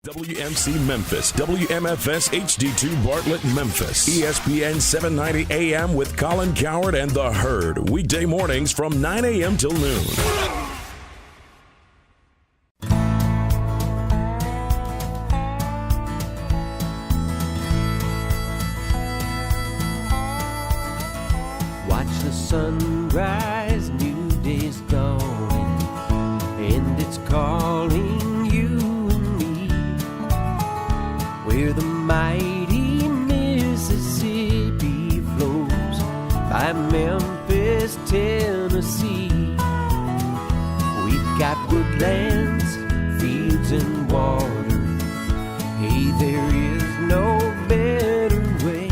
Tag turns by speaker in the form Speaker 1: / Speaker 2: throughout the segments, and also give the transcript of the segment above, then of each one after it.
Speaker 1: WMC Memphis, WMFS HD2 Bartlett Memphis, ESPN 790 AM with Colin Coward and The Herd, weekday mornings from 9 a.m. till noon.
Speaker 2: Watch the sunrise, new day's dawning, and it's calling you and me, where the mighty Mississippi flows by Memphis, Tennessee. We've got woodlands, fields, and water. Hey, there is no better way.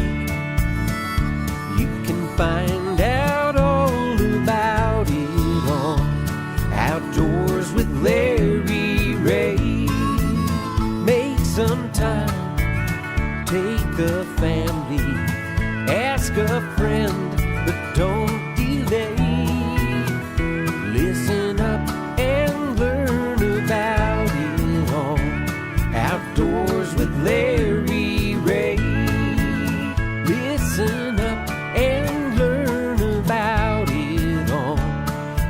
Speaker 2: You can find out all about it on Outdoors with Larry Ray. Make some time, take a family, ask a friend, but don't delay. Listen up and learn about it on Outdoors with Larry Ray. Listen up and learn about it on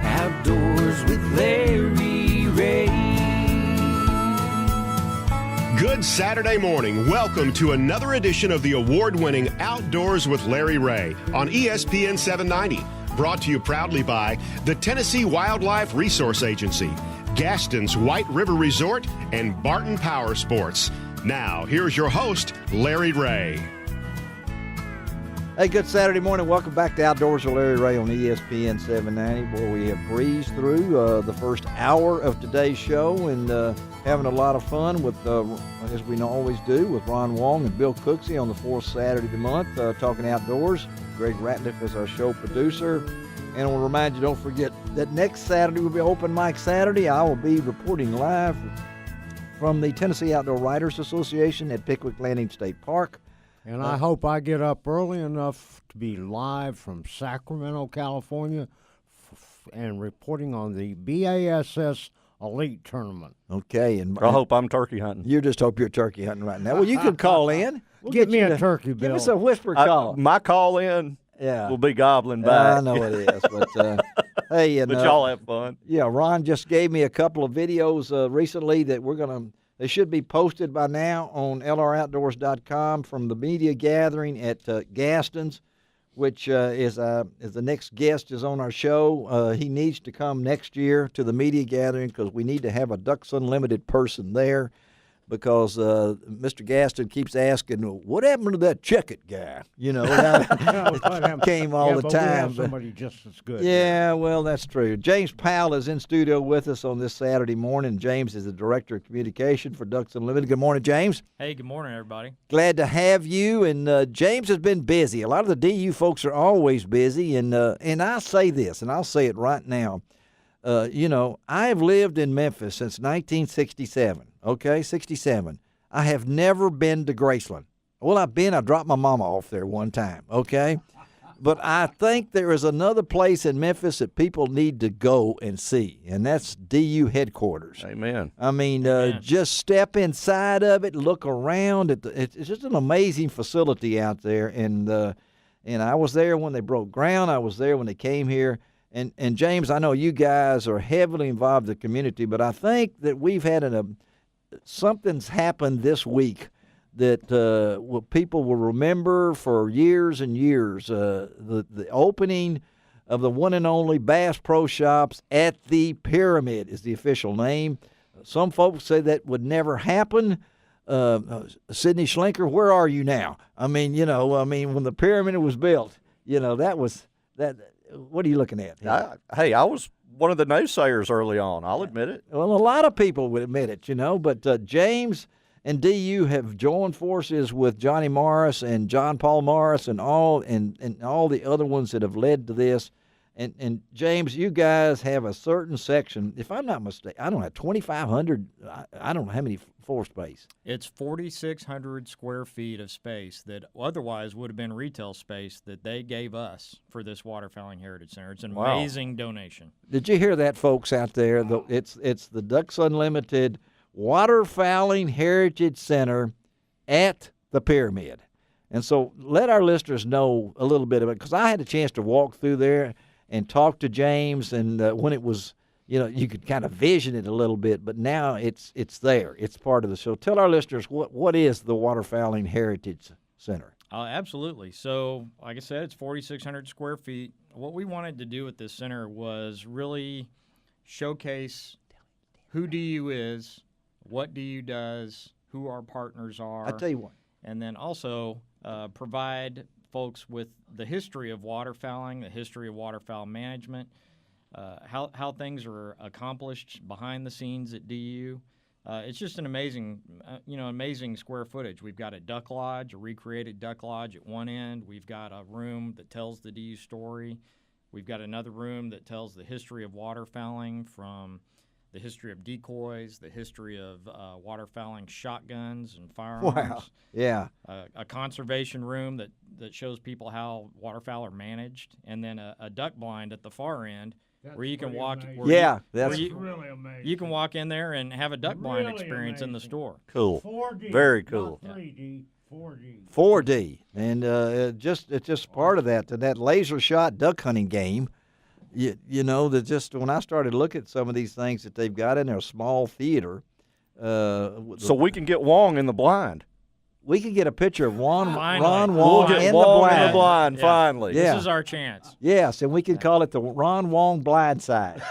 Speaker 2: Outdoors with Larry Ray.
Speaker 3: Good Saturday morning. Welcome to another edition of the award-winning Outdoors with Larry Ray on ESPN 790. Brought to you proudly by the Tennessee Wildlife Resource Agency, Gaston's White River Resort, and Barton Power Sports. Now, here's your host, Larry Ray.
Speaker 4: Hey, good Saturday morning. Welcome back to Outdoors with Larry Ray on ESPN 790, where we have breezed through the first hour of today's show and having a lot of fun with, as we always do, with Ron Wong and Bill Cooksey on the fourth Saturday of the month, talking outdoors. Greg Ratliff is our show producer. And I will remind you, don't forget that next Saturday will be Open Mic Saturday. I will be reporting live from the Tennessee Outdoor Writers Association at Pickwick Landing State Park.
Speaker 5: And I hope I get up early enough to be live from Sacramento, California, and reporting on the BASS Elite Tournament.
Speaker 4: Okay. And
Speaker 6: I hope I'm turkey hunting.
Speaker 4: You just hope you're turkey hunting right now. Well, you can call in. We'll
Speaker 5: Get me a turkey, Bill.
Speaker 4: Give us a whisper call.
Speaker 6: My call in will be gobbling back.
Speaker 4: I know it is. But, hey. And,
Speaker 6: but y'all have fun.
Speaker 4: Yeah, Ron just gave me a couple of videos recently that they should be posted by now on lroutdoors.com from the media gathering at Gaston's, which is the next guest is on our show. He needs to come next year to the media gathering because we need to have a Ducks Unlimited person there because Mr. Gaston keeps asking, what happened to that Check-It guy? You know, it came all the time.
Speaker 5: We have somebody just as good.
Speaker 4: Yeah, well, that's true. James Powell is in studio with us on this Saturday morning. James is the Director of Communication for Ducks Unlimited. Good morning, James.
Speaker 7: Hey, good morning, everybody.
Speaker 4: Glad to have you. And James has been busy. A lot of the DU folks are always busy. And I say this, and I'll say it right now. I have lived in Memphis since 1967. Okay, 67. I have never been to Graceland. Well, I dropped my mama off there one time, okay? But I think there is another place in Memphis that people need to go and see, and that's DU headquarters.
Speaker 6: Amen.
Speaker 4: I mean, just step inside of it, look around. It's just an amazing facility out there, and I was there when they broke ground. I was there when they came here. And James, I know you guys are heavily involved in the community, but I think that we've had something's happened this week that people will remember for years and years. The opening of the one and only Bass Pro Shops at the Pyramid is the official name. Some folks say that would never happen. Sidney Schlenker, where are you now? I mean, when the Pyramid was built, that was that. What are you looking at?
Speaker 6: I was one of the naysayers early on. I'll admit it.
Speaker 4: Well, a lot of people would admit it, But James and DU have joined forces with Johnny Morris and John Paul Morris and all the other ones that have led to this. And James, you guys have a certain section. If I'm not mistaken, I don't have 2,500. I don't know how many floor space.
Speaker 7: It's 4,600 square feet of space that otherwise would have been retail space that they gave us for this Waterfowling Heritage Center. It's an amazing donation.
Speaker 4: Did you hear that, folks out there? It's the Ducks Unlimited Waterfowling Heritage Center at the Pyramid. And so let our listeners know a little bit of it, because I had a chance to walk through there and talk to James, and when it was, you could kind of vision it a little bit, but now it's there. It's part of the show. Tell our listeners what is the Waterfowling Heritage Center?
Speaker 7: Absolutely. So, like I said, it's 4,600 square feet. What we wanted to do with this center was really showcase who DU is, what DU does, who our partners are.
Speaker 4: I tell you what.
Speaker 7: And then also provide folks with the history of waterfowling, the history of waterfowl management, how things are accomplished behind the scenes at DU. It's just an amazing, amazing square footage. We've got a duck lodge, a recreated duck lodge at one end. We've got a room that tells the DU story. We've got another room that tells the history of waterfowling, from the history of decoys, the history of waterfowling shotguns and firearms.
Speaker 4: Wow. Yeah.
Speaker 7: A conservation room that shows people how waterfowl are managed, and then a duck blind at the far end where you can walk.
Speaker 5: That's really amazing.
Speaker 7: You can walk in there and have a duck blind experience in the store.
Speaker 6: Cool.
Speaker 5: 4D.
Speaker 6: Very cool.
Speaker 5: Not 3D. 4D.
Speaker 4: 4D, and it's just part of that laser shot duck hunting game. That just when I started looking at some of these things that they've got in their small theater,
Speaker 6: So we can get Wong in the blind.
Speaker 4: we can get a picture of Ron
Speaker 7: Finally.
Speaker 4: Wong
Speaker 6: We'll get
Speaker 4: in
Speaker 6: Wong
Speaker 4: the blind.
Speaker 6: in the blind,
Speaker 7: Yeah.
Speaker 6: finally.
Speaker 4: Yeah.
Speaker 7: This is our chance.
Speaker 4: Yes, and we can call it the Ron Wong blind side.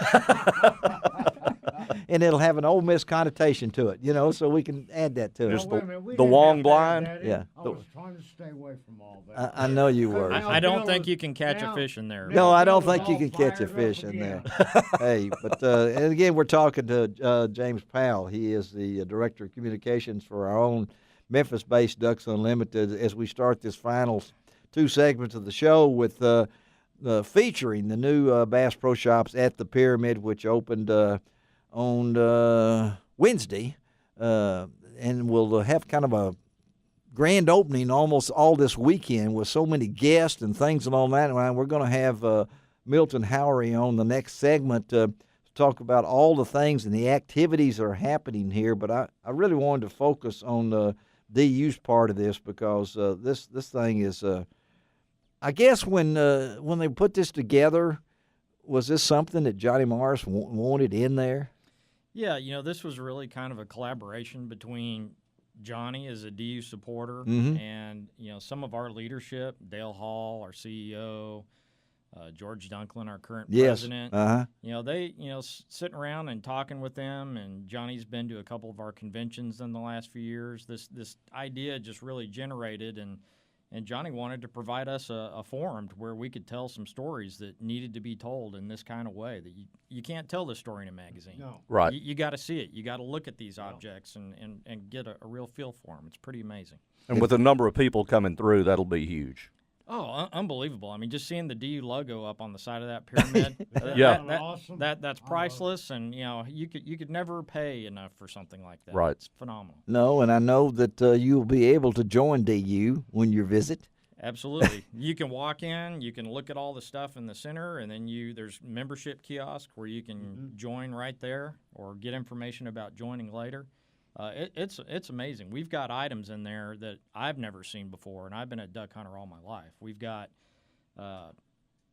Speaker 4: And it'll have an Ole Miss connotation to it, so we can add that to it.
Speaker 6: Just
Speaker 5: Wait a minute, we
Speaker 6: the
Speaker 5: didn't
Speaker 6: Wong
Speaker 5: have to add
Speaker 6: blind?
Speaker 5: that in.
Speaker 4: Yeah.
Speaker 5: I was trying to stay away from all that.
Speaker 4: I know you were.
Speaker 7: I don't
Speaker 5: Bill
Speaker 7: think
Speaker 5: was-
Speaker 7: you can catch
Speaker 5: now-
Speaker 7: a fish in there.
Speaker 4: No, I don't
Speaker 5: Bill was
Speaker 4: think you
Speaker 5: all
Speaker 4: can catch a
Speaker 5: fired up
Speaker 4: fish in there.
Speaker 5: again.
Speaker 4: Hey, but and again, we're talking to James Powell. He is the director of communications for our own Memphis-based Ducks Unlimited. As we start this final two segments of the show with featuring the new Bass Pro Shops at the Pyramid, which opened on Wednesday, and we'll have kind of a grand opening almost all this weekend with so many guests and things and all that. And we're going to have Milton Howery on the next segment to talk about all the things and the activities that are happening here. But I really wanted to focus on the DU's part of this, because this thing is, I guess when they put this together, was this something that Johnny Morris wanted in there?
Speaker 7: Yeah, this was really kind of a collaboration between Johnny as a DU supporter and, some of our leadership, Dale Hall, our CEO, George Dunklin, our current president. They, sitting around and talking with them, and Johnny's been to a couple of our conventions in the last few years. This idea just really generated, and Johnny wanted to provide us a forum to where we could tell some stories that needed to be told in this kind of way, that you can't tell this story in a magazine.
Speaker 5: No.
Speaker 6: Right.
Speaker 7: You got to see it. You got to look at these objects and get a real feel for them. It's pretty amazing.
Speaker 6: And with the number of people coming through, that'll be huge.
Speaker 7: Oh, unbelievable. I mean, just seeing the DU logo up on the side of that pyramid,
Speaker 6: Yeah.
Speaker 5: Awesome.
Speaker 7: that's priceless, and you could never pay enough for something like that.
Speaker 6: Right.
Speaker 7: It's phenomenal.
Speaker 4: No, and I know that you'll be able to join DU when you visit.
Speaker 7: Absolutely. You can walk in, you can look at all the stuff in the center, and then there's membership kiosk where you can join right there or get information about joining later. It's amazing. We've got items in there that I've never seen before, and I've been a duck hunter all my life. We've got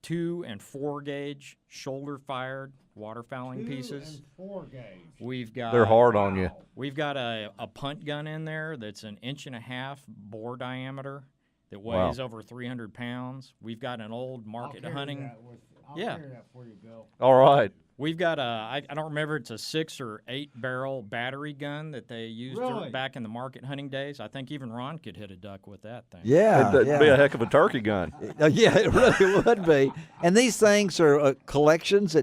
Speaker 7: 2 and 4 gauge shoulder fired waterfowling
Speaker 5: 2
Speaker 7: pieces.
Speaker 5: and 4 gauge.
Speaker 7: We've got
Speaker 6: They're hard on you.
Speaker 7: We've got a punt gun in there that's an 1.5-inch bore diameter that
Speaker 6: Wow.
Speaker 7: weighs over 300 pounds. We've got an old market hunting.
Speaker 5: I'll
Speaker 7: Yeah.
Speaker 5: carry that for you, Bill.
Speaker 6: All right.
Speaker 7: We've got I don't remember, it's a 6 or 8 barrel battery gun that they used
Speaker 5: Really?
Speaker 7: back in the market hunting days. I think even Ron could hit a duck with that thing.
Speaker 4: Yeah,
Speaker 6: That'd be a heck of a turkey gun.
Speaker 4: yeah, it really would be. And these things are collections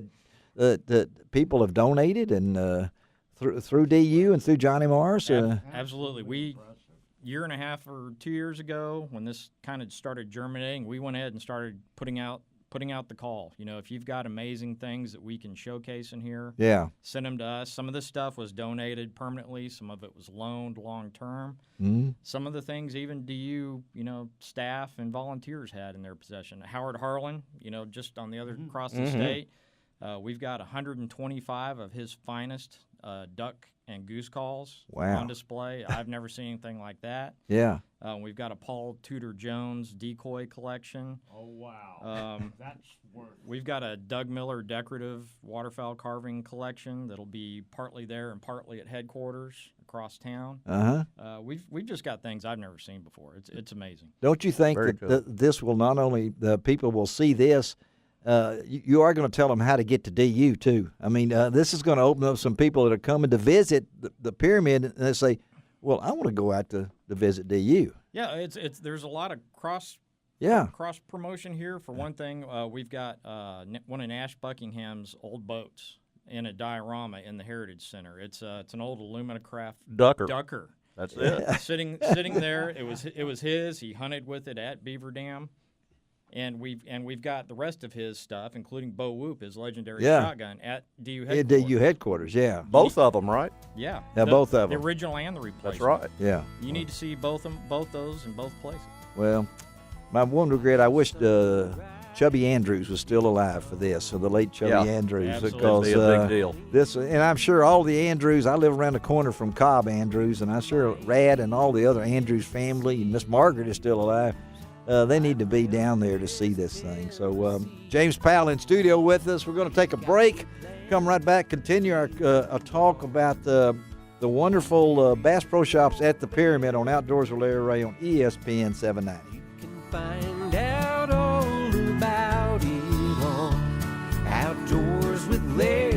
Speaker 4: that people have donated and through DU and through Johnny Morris.
Speaker 7: Absolutely. We year and a half or 2 years ago, when this kind of started germinating, we went ahead and started putting out the call. If you've got amazing things that we can showcase in here,
Speaker 4: Yeah.
Speaker 7: send them to us. Some of this stuff was donated permanently. Some of it was loaned long term.
Speaker 4: Mm-hmm.
Speaker 7: Some of the things even DU, staff and volunteers had in their possession. Howard Harlan, just on the other across the state, we've got 125 of his finest duck and goose calls
Speaker 4: Wow.
Speaker 7: on display. I've never seen anything like that.
Speaker 4: Yeah.
Speaker 7: We've got a Paul Tudor Jones decoy collection.
Speaker 5: Oh, wow. That's worth it.
Speaker 7: We've got a Doug Miller decorative waterfowl carving collection that'll be partly there and partly at headquarters across town. We've just got things I've never seen before. It's amazing.
Speaker 4: Don't you think
Speaker 6: Very
Speaker 4: that
Speaker 6: cool.
Speaker 4: this will not only the people will see this, you are going to tell them how to get to DU too. I mean, this is going to open up some people that are coming to visit the pyramid, and they say, "Well, I want to go out to visit DU."
Speaker 7: Yeah, it's there's a lot of cross promotion here. For one thing, we've got one of Nash Buckingham's old boats in a diorama in the Heritage Center. It's an old Aluminacraft Ducker.
Speaker 6: That's it.
Speaker 7: sitting there. It was his. He hunted with it at Beaver Dam. And we've got the rest of his stuff, including Bo Whoop, his legendary shotgun, at DU headquarters.
Speaker 4: At DU headquarters, yeah.
Speaker 6: Both of them, right?
Speaker 7: Yeah.
Speaker 4: Yeah, both of
Speaker 7: The
Speaker 4: them.
Speaker 7: original and the replacement.
Speaker 6: That's right.
Speaker 4: Yeah.
Speaker 7: You need to see both those in both places.
Speaker 4: Well, my one regret, I wish Chubby Andrews was still alive for this, so the late Chubby Andrews,
Speaker 7: Absolutely.
Speaker 4: because
Speaker 6: It'd be a big deal.
Speaker 4: this, and I'm sure all the Andrews. I live around the corner from Cobb Andrews, and I'm sure Rad and all the other Andrews family, and Miss Margaret is still alive. They need to be down there to see this thing. So James Powell in studio with us. We're going to take a break. Come right back. Continue our talk about the wonderful Bass Pro Shops at the Pyramid on Outdoors with Larry Ray on ESPN 790.
Speaker 2: You can find out all about it on Outdoors with Larry.